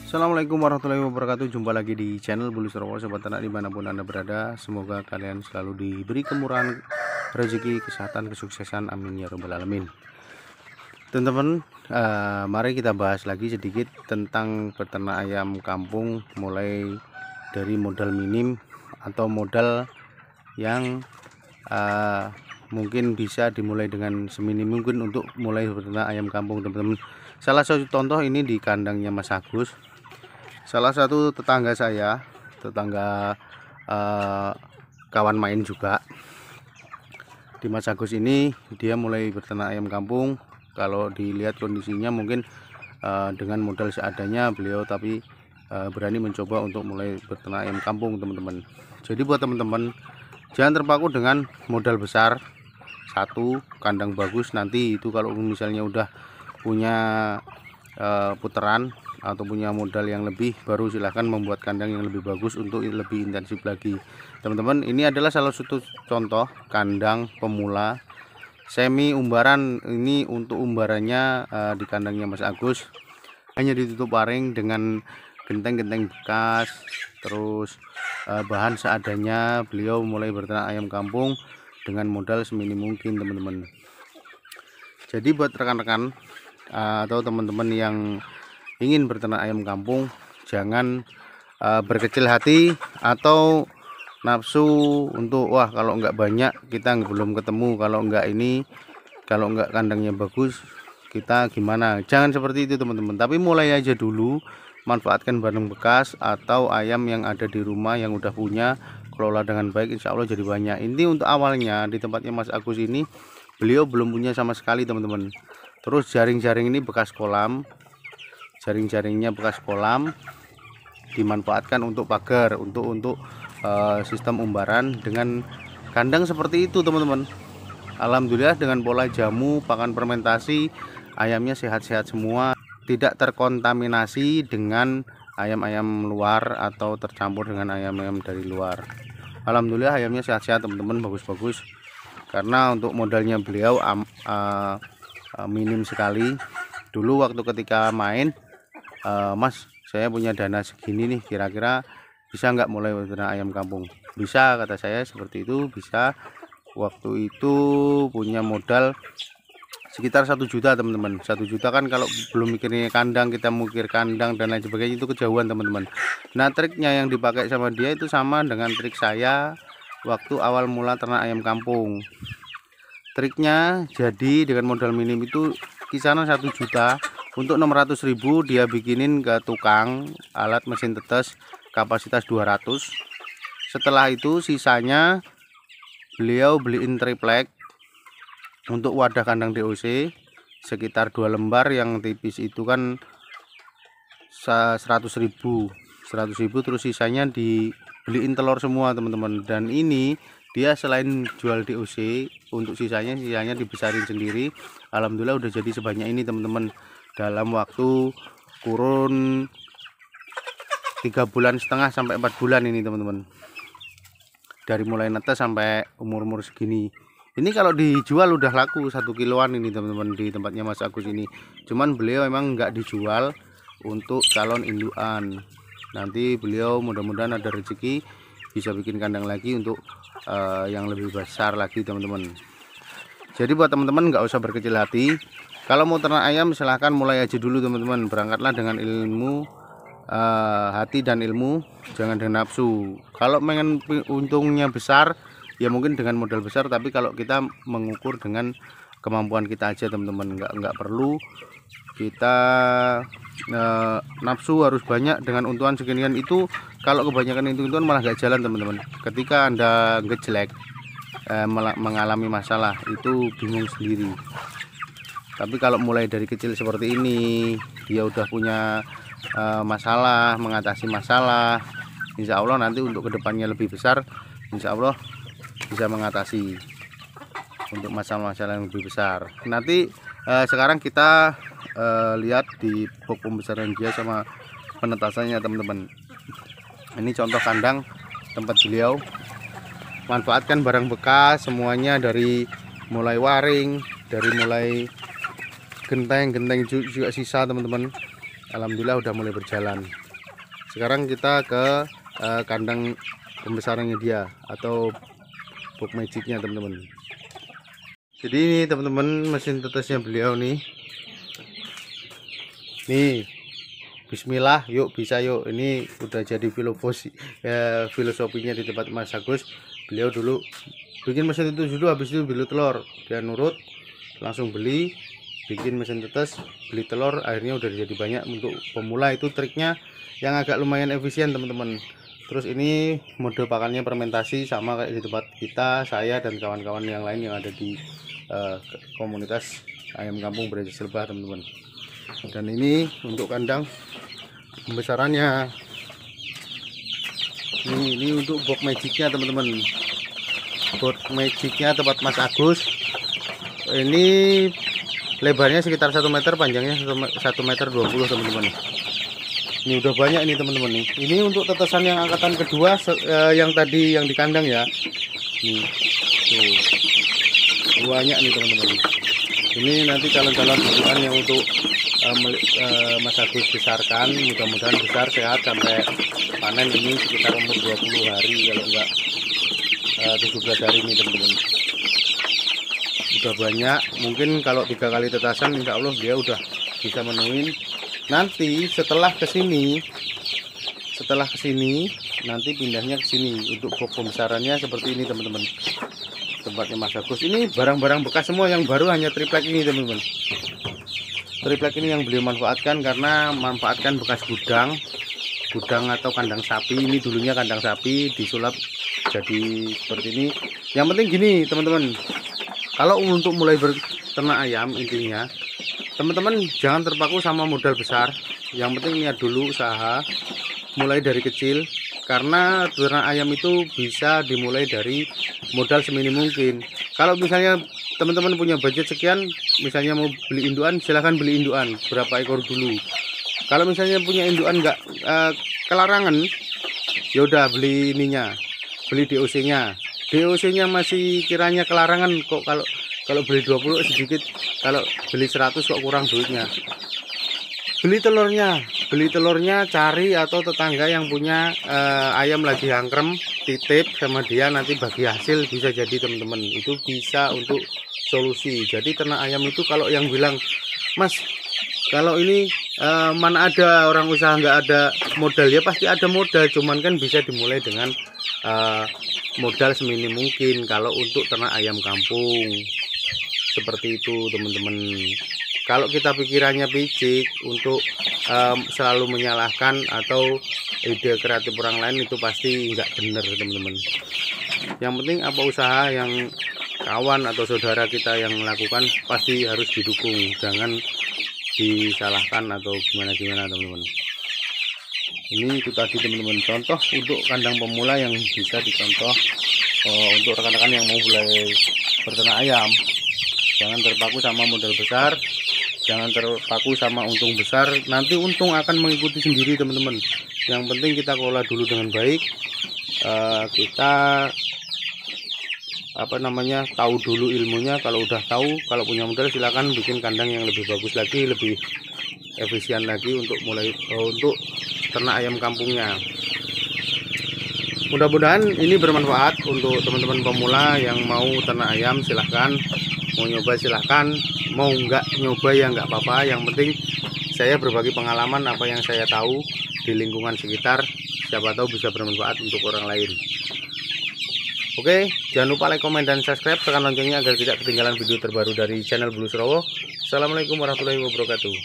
Assalamualaikum warahmatullahi wabarakatuh. Jumpa lagi di channel Bulu Surabaya, sobat ternak dimanapun anda berada. Semoga kalian selalu diberi kemurahan rezeki, kesehatan, kesuksesan, amin ya robbal alamin. Teman-teman, mari kita bahas lagi sedikit tentang peternak ayam kampung, mulai dari modal minim atau modal yang mungkin bisa dimulai dengan seminim mungkin untuk mulai beternak ayam kampung, teman-teman. Salah satu contoh ini di kandangnya Mas Agus. Salah satu tetangga saya, tetangga kawan main juga di Mas Agus ini, dia mulai berternak ayam kampung. Kalau dilihat kondisinya mungkin dengan modal seadanya beliau, tapi berani mencoba untuk mulai berternak ayam kampung, teman-teman. Jadi buat teman-teman, jangan terpaku dengan modal besar. Satu kandang bagus, nanti itu kalau misalnya udah punya putaran atau punya modal yang lebih, baru silahkan membuat kandang yang lebih bagus untuk lebih intensif lagi, teman-teman. Ini adalah salah satu contoh kandang pemula semi umbaran. Ini untuk umbarannya di kandangnya Mas Agus hanya ditutup paring dengan genteng-genteng bekas, terus bahan seadanya. Beliau mulai berternak ayam kampung dengan modal seminim mungkin, teman-teman. Jadi buat rekan-rekan atau teman-teman yang ingin berternak ayam kampung, jangan berkecil hati atau nafsu untuk wah kalau enggak banyak kita belum ketemu, kalau enggak ini, kalau enggak kandangnya bagus kita gimana. Jangan seperti itu, teman-teman. Tapi mulai aja dulu, manfaatkan barang bekas atau ayam yang ada di rumah yang udah punya, kelola dengan baik, insya Allah jadi banyak. Ini untuk awalnya di tempatnya Mas Agus ini, beliau belum punya sama sekali, teman-teman. Terus jaring-jaring ini bekas kolam, jaring-jaringnya bekas kolam dimanfaatkan untuk pagar, untuk sistem umbaran dengan kandang seperti itu, teman-teman. Alhamdulillah dengan pola jamu, pakan fermentasi, ayamnya sehat-sehat semua, tidak terkontaminasi dengan ayam-ayam luar atau tercampur dengan ayam-ayam dari luar. Alhamdulillah ayamnya sehat-sehat, teman-teman, bagus-bagus. Karena untuk modalnya beliau minim sekali. Dulu waktu ketika main, Mas, saya punya dana segini nih, kira-kira bisa nggak mulai beternak ayam kampung? Bisa, kata saya seperti itu, bisa. Waktu itu punya modal sekitar 1 juta, teman-teman. 1 juta kan kalau belum mikirnya kandang, kita mikir kandang dan lain sebagainya, itu kejauhan, teman-teman. Nah, triknya yang dipakai sama dia itu sama dengan trik saya waktu awal mula ternak ayam kampung. Triknya, jadi dengan modal minim itu kisaran 1 juta, untuk 600.000 dia bikinin ke tukang alat mesin tetes kapasitas 200. Setelah itu sisanya beliau beliin triplek untuk wadah kandang DOC sekitar 2 lembar, yang tipis itu kan 100.000, terus sisanya dibeliin telur semua, teman-teman. Dan ini dia selain jual DOC, untuk sisanya dibesarin sendiri. Alhamdulillah udah jadi sebanyak ini, teman-teman, dalam waktu kurun 3,5 bulan sampai 4 bulan ini, teman-teman. Dari mulai netes sampai umur segini. Ini kalau dijual udah laku 1 kiloan ini, teman-teman, di tempatnya Mas Agus ini. Cuman beliau emang nggak dijual untuk calon indukan. Nanti beliau mudah-mudahan ada rezeki bisa bikin kandang lagi untuk yang lebih besar lagi, teman-teman. Jadi buat teman-teman nggak usah berkecil hati. Kalau mau ternak ayam silahkan mulai aja dulu, teman-teman. Berangkatlah dengan ilmu, hati dan ilmu, jangan dengan nafsu. Kalau pengen untungnya besar, ya mungkin dengan modal besar, tapi kalau kita mengukur dengan kemampuan kita aja, teman-teman. Nggak perlu kita nafsu harus banyak dengan untukan seginian. Itu kalau kebanyakan itu malah gak jalan, teman-teman. Ketika anda ngejelek, mengalami masalah, itu bingung sendiri. Tapi kalau mulai dari kecil seperti ini, dia udah punya masalah, mengatasi masalah, insya Allah nanti untuk kedepannya lebih besar, insya Allah bisa mengatasi untuk masalah-masalah yang lebih besar. Nanti sekarang kita lihat di box pembesaran dia sama penetasannya, teman-teman. Ini contoh kandang tempat beliau. Manfaatkan barang bekas semuanya, dari mulai waring, dari mulai genteng juga sisa, teman-teman. alhamdulillah udah mulai berjalan. Sekarang kita ke kandang pembesarannya dia atau box magicnya teman-teman. Jadi ini teman-teman mesin tetesnya beliau nih. Nih, bismillah, yuk bisa yuk. Ini udah jadi filosofinya di tempat Mas Agus. Beliau dulu bikin mesin itu dulu, habis itu beli telur. Dia nurut, langsung beli, bikin mesin tetes, beli telur. Akhirnya udah jadi banyak. Untuk pemula itu triknya yang agak lumayan efisien teman-teman. Terus ini mode pakannya fermentasi sama kayak di tempat kita, saya dan kawan-kawan yang lain yang ada di komunitas ayam kampung Braja Selbah teman-teman. Dan ini untuk kandang pembesarannya. Ini untuk box magicnya teman-teman. Box magicnya tempat Mas Agus. Ini lebarnya sekitar 1 meter, panjangnya 1,20 meter teman-teman. Ini udah banyak ini teman-teman nih. Ini untuk tetesan yang angkatan kedua yang tadi yang di kandang ya. Nih, tuh banyak nih teman-teman. Ini nanti calon-calon buruan yang untuk Mas Agus besarkan, mudah-mudahan besar sehat sampai panen. Ini sekitar umur 20 hari kalau enggak 17 hari nih teman-teman. Udah banyak, mungkin kalau 3 kali tetasan insya Allah dia udah bisa menuin. Nanti setelah kesini nanti pindahnya ke sini untuk box pembesarannya seperti ini teman-teman. Tempatnya Mas Agus ini barang-barang bekas semua, yang baru hanya triplek ini teman-teman. Triplek ini yang beliau manfaatkan karena manfaatkan bekas gudang atau kandang sapi. Ini dulunya kandang sapi disulap jadi seperti ini. Yang penting gini teman-teman, kalau untuk mulai berternak ayam intinya teman-teman jangan terpaku sama modal besar. Yang penting niat dulu usaha, mulai dari kecil, karena ternak ayam itu bisa dimulai dari modal seminim mungkin. Kalau misalnya teman-teman punya budget sekian, misalnya mau beli induan, silahkan beli induan berapa ekor dulu. Kalau misalnya punya induan nggak kelarangan, ya udah beli ininya, beli DOC-nya. DOC-nya masih kiranya kelarangan kok, kalau beli 20 sedikit, kalau beli 100 kok kurang duitnya. Beli telurnya cari atau tetangga yang punya ayam lagi angkrem, titip sama dia, nanti bagi hasil bisa jadi teman-teman. Itu bisa untuk solusi. Jadi ternak ayam itu kalau yang bilang, Mas kalau ini mana ada orang usaha nggak ada modal, ya pasti ada modal, cuman kan bisa dimulai dengan modal seminim mungkin kalau untuk ternak ayam kampung. Seperti itu teman-teman. Kalau kita pikirannya picik untuk selalu menyalahkan atau ide kreatif orang lain, itu pasti nggak benar teman-teman. Yang penting apa usaha yang kawan atau saudara kita yang lakukan pasti harus didukung, jangan disalahkan atau gimana teman-teman. Ini itu tadi teman-teman contoh untuk kandang pemula yang bisa dicontoh untuk rekan-rekan yang mau mulai berternak ayam. Jangan terpaku sama modal besar, jangan terpaku sama untung besar, nanti untung akan mengikuti sendiri teman-teman. Yang penting kita kelola dulu dengan baik, kita tahu dulu ilmunya. Kalau udah tahu, kalau punya modal silakan bikin kandang yang lebih bagus lagi, lebih efisien lagi untuk mulai untuk ternak ayam kampungnya. Mudah-mudahan ini bermanfaat untuk teman-teman pemula yang mau ternak ayam. Silahkan, mau nyoba silahkan, mau nggak nyoba ya nggak apa-apa. Yang penting saya berbagi pengalaman apa yang saya tahu di lingkungan sekitar, siapa tahu bisa bermanfaat untuk orang lain. Oke, jangan lupa like, komen, dan subscribe, tekan loncengnya agar tidak ketinggalan video terbaru dari channel Bulu Surowo. Assalamualaikum warahmatullahi wabarakatuh.